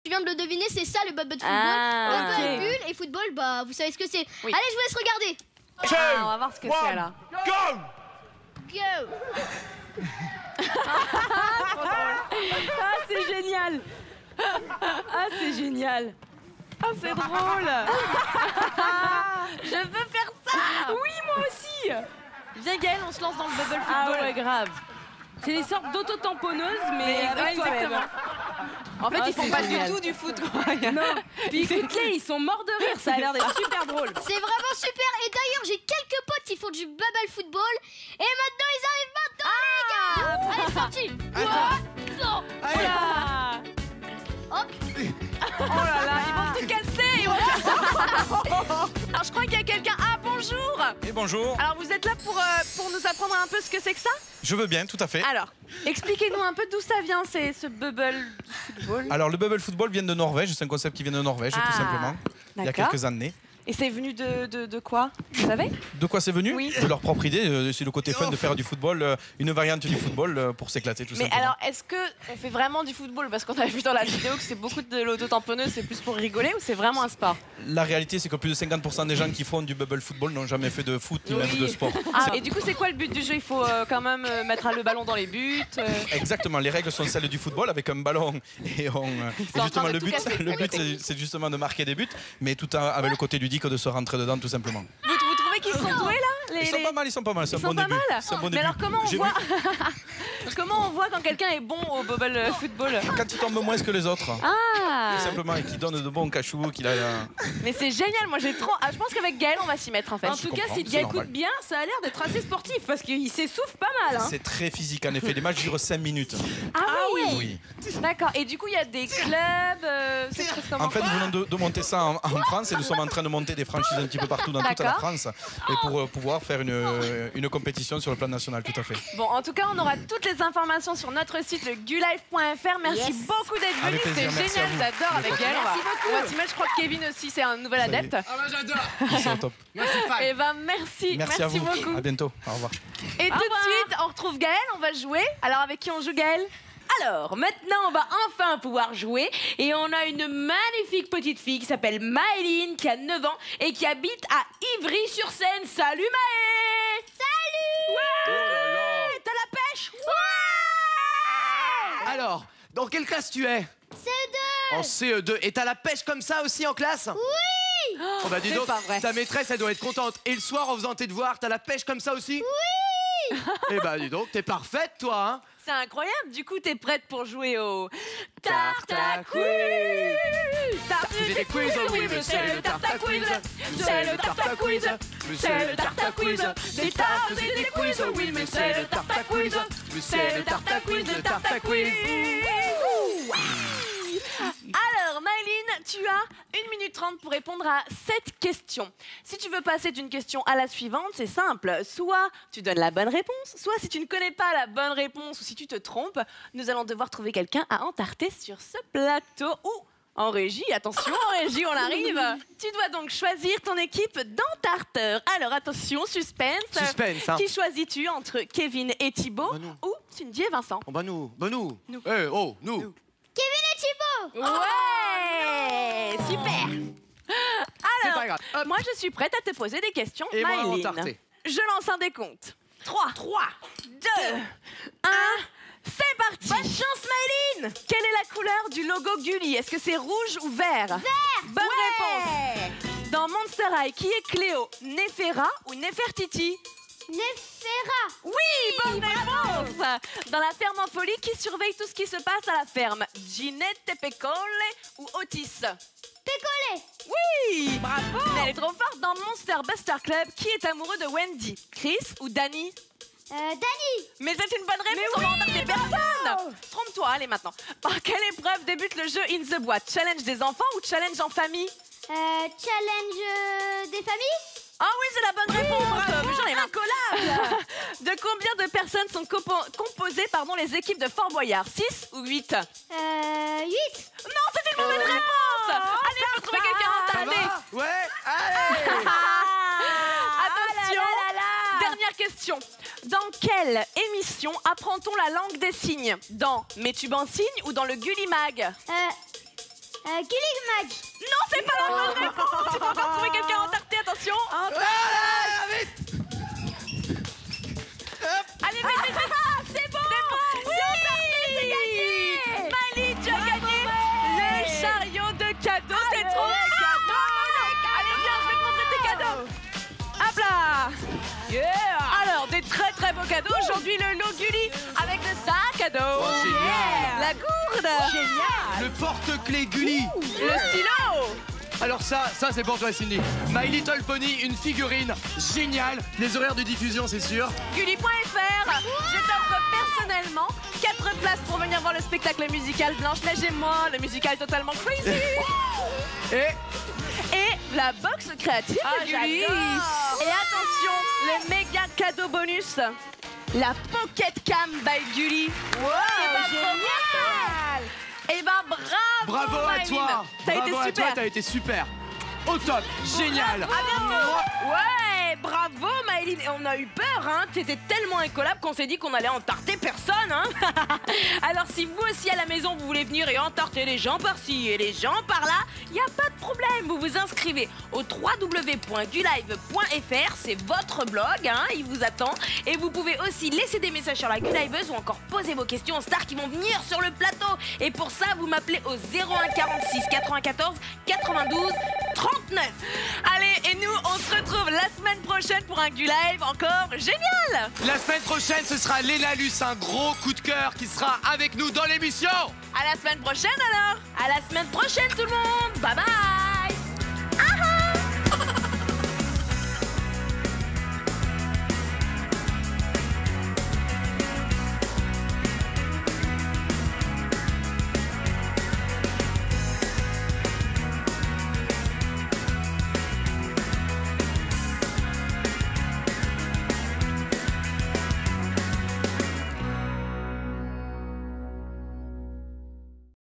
Tu viens de le deviner, c'est ça le bubble football. Ah, bulle et football, bah vous savez ce que c'est. Oui. Allez, je vous laisse regarder. On va voir ce que c'est là. Go! Go. Ah, c'est génial. Ah, c'est génial. Ah, c'est drôle. Je veux faire ça. Oui, moi aussi. Viens, Gaëlle, on se lance dans le bubble football. Ah ouais, grave. C'est des sortes d'auto-tamponneuses, mais avec toi-même. En fait, ils font pas du tout du foot, quoi. Non. Puis écoute-les, ils sont morts de rire. Ça a l'air d'être super drôle. C'est vraiment super. Et d'ailleurs, j'ai quelques potes qui font du bubble football. Et maintenant, ils arrivent maintenant, les gars. Allez, c'est parti. Non. Voilà. Hop. Oh là là, ils vont tout casser. Alors, je crois qu'il y a quelqu'un. Ah, bonjour. Et bonjour. Alors, vous êtes là pour nous apprendre un peu ce que c'est que ça? Je veux bien, tout à fait. Alors, expliquez-nous un peu d'où ça vient, ce bubble football. Alors, le bubble football vient de Norvège. C'est un concept qui vient de Norvège, tout simplement. Il y a quelques années. Et c'est venu de quoi? Vous savez? De quoi c'est venu? Oui. De leur propre idée. C'est le côté fun de faire du football, une variante du football pour s'éclater, tout simplement. Mais alors, est-ce qu'on fait vraiment du football? Parce qu'on a vu dans la vidéo que c'est beaucoup de l'auto-tamponneuse, c'est plus pour rigoler ou c'est vraiment un sport? La réalité, c'est que plus de 50% des gens qui font du bubble football n'ont jamais fait de foot ni même de sport. Ah, et du coup, c'est quoi le but du jeu? Il faut quand même mettre le ballon dans les buts. Exactement, les règles sont celles du football avec un ballon et justement le but c'est justement de marquer des buts, mais tout avec le côté ludique de se rentrer dedans tout simplement. Vous trouvez qu'ils sont doués là? Ils sont pas mal, c'est un bon début. Mais alors comment on voit quand quelqu'un est bon au bubble football? Quand il tombe moins que les autres. Ah. Tout simplement, et qui donne de bons cachous, qu'il a. Mais c'est génial, moi j'ai trop. Ah, je pense qu'avec Gaël on va s'y mettre en fait. En tout cas, si tu écoutes bien, ça a l'air d'être assez sportif parce qu'il s'essouffle pas mal. Hein. C'est très physique en effet. Les matchs durent 5 minutes. Ah oui, Oui. D'accord. Et du coup, il y a des clubs. C'est comment? En fait, nous venons de monter ça en France et nous sommes en train de monter des franchises un petit peu partout dans toute la France et pour pouvoir faire une compétition sur le plan national, tout à fait. Bon, en tout cas, on aura toutes les informations sur notre site, le gulife.fr. Merci beaucoup d'être venu, c'est génial, j'adore avec Gaël. On va s'y mettre, je crois que Kevin aussi, c'est un nouvel adepte. Ah bah j'adore. C'est au top. Et ben merci à vous. beaucoup. À bientôt. Au revoir. Et tout de suite, on retrouve Gaël, on va jouer. Alors avec qui on joue, Gaël? Alors, maintenant, on va enfin pouvoir jouer. Et on a une magnifique petite fille qui s'appelle Maëline, qui a 9 ans et qui habite à Ivry-sur-Seine. Salut Maë! Salut! Ouais! T'as la pêche? Ouais! Alors, dans quelle classe tu es? CE2. En CE2. Et t'as la pêche comme ça aussi en classe? Oui. Oh bah dis C'est donc, pas vrai. ta maîtresse elle doit être contente. Et le soir en faisant tes devoirs, t'as la pêche comme ça aussi? Oui. Eh bah dis donc, t'es parfaite toi hein. C'est incroyable, du coup, t'es prête pour jouer au Tarta Quiz. Tarta Des quiz, oh oui, mais c'est le Tarta Quiz. C'est le Tarta Quiz. C'est le Tarta Quiz. Des tartes et des quiz, oh oui, mais c'est le Tarta Quiz. C'est le Tarta Quiz, le Tarta Quiz. Alors, Maëline, tu as 1 minute 30 pour répondre à cette question. Si tu veux passer d'une question à la suivante, c'est simple. Soit tu donnes la bonne réponse, soit si tu ne connais pas la bonne réponse ou si tu te trompes, nous allons devoir trouver quelqu'un à entarter sur ce plateau. Ou en régie, attention, en régie, on arrive. Tu dois donc choisir ton équipe d'entarteurs. Alors attention, suspense. Suspense, hein. Qui choisis-tu entre Kevin et Thibaut ou Cindy et Vincent? Oh bah nous. Eh oh, nous. Kevin et Thibaut. Ouais, super. C'est pas Alors, grave. Hop. moi je suis prête à te poser des questions, Et moi, Maëline. entarté. Je lance un décompte. 3, 2, 1, c'est parti. Bonne chance, Maëline. Quelle est la couleur du logo Gulli? Est-ce que c'est rouge ou vert? Vert. Bonne réponse. Dans Monster High, qui est Cléo? Néféra ou Néfertiti? Néféra. Oui, bonne réponse. Dans la ferme en folie, qui surveille tout ce qui se passe à la ferme? Ginette, Pécole ou Otis? Pécolé. Oui, bravo. Mais elle est trop forte. Dans Monster Buster Club, qui est amoureux de Wendy? Chris ou Danny? Danny. Mais c'est une bonne réponse, on va en des personnes. Trompe-toi, allez maintenant. Par quelle épreuve débute le jeu In the Boîte? Challenge des enfants ou challenge en famille? Challenge des familles. Ah oui, c'est la bonne réponse. J'en ai incollable. De combien de personnes sont composées les équipes de Fort Boyard? 6 ou 8? 8. Non, c'était une mauvaise réponse. Allez, faut trouver quelqu'un. Ça Allez. va? Ouais, allez. Attention, dernière question. Dans quelle émission apprend-on la langue des signes? Dans Mes tubes en signes ou dans le Gullimag? Gulli Mag. Non, c'est pas la bonne réponse. Il faut encore trouver quelqu'un entarté, attention. Vite. Allez, vite, vite, vite. C'est bon. C'est entarté, c'est gagné. Maëlyn, tu as gagné le chariot de cadeaux. C'est trop cadeaux. Allez, viens, je vais te montrer tes cadeaux. Hop là. Alors, des très très beaux cadeaux. Aujourd'hui, le lot Gulli avec le sac à dos. Oh, génial. La gourde. Le porte-clés Gulli. Le stylo. Alors ça c'est pour toi Cindy. My Little Pony, une figurine géniale. Les horaires de diffusion, c'est sûr. Gulli.fr. Je t'offre personnellement 4 places pour venir voir le spectacle musical Blanche-Neige et moi, le musical totalement crazy. Et Et la box créative de Gulli. j'adore. Et attention, les méga cadeaux bonus. La Pocket Cam by Gulli. Génial. Et ben bravo. bravo à Maëlyn. toi. T'as Bravo été à super. toi, t'as été super. Au top, génial. À bientôt. Ouais, bravo Maëlyn. Et on a eu peur, hein. T'étais tellement incollable qu'on s'est dit qu'on allait entarter personne, hein. Alors si vous aussi à la maison vous voulez venir et entarter les gens par-ci et les gens par-là, il n'y a pas de problème. Vous vous inscrivez au www.gulive.fr, c'est votre blog, hein, il vous attend. Et vous pouvez aussi laisser des messages sur la Guliveuse ou encore poser vos questions aux stars qui vont venir sur le plateau. Et pour ça, vous m'appelez au 01 46 94 92 39. Allez, et nous, on se retrouve la semaine prochaine pour un Gulive encore génial. La semaine prochaine, ce sera Léna Luce, un gros coup de cœur qui sera avec nous dans l'émission. À la semaine prochaine alors. À la semaine prochaine tout le monde. Bye bye.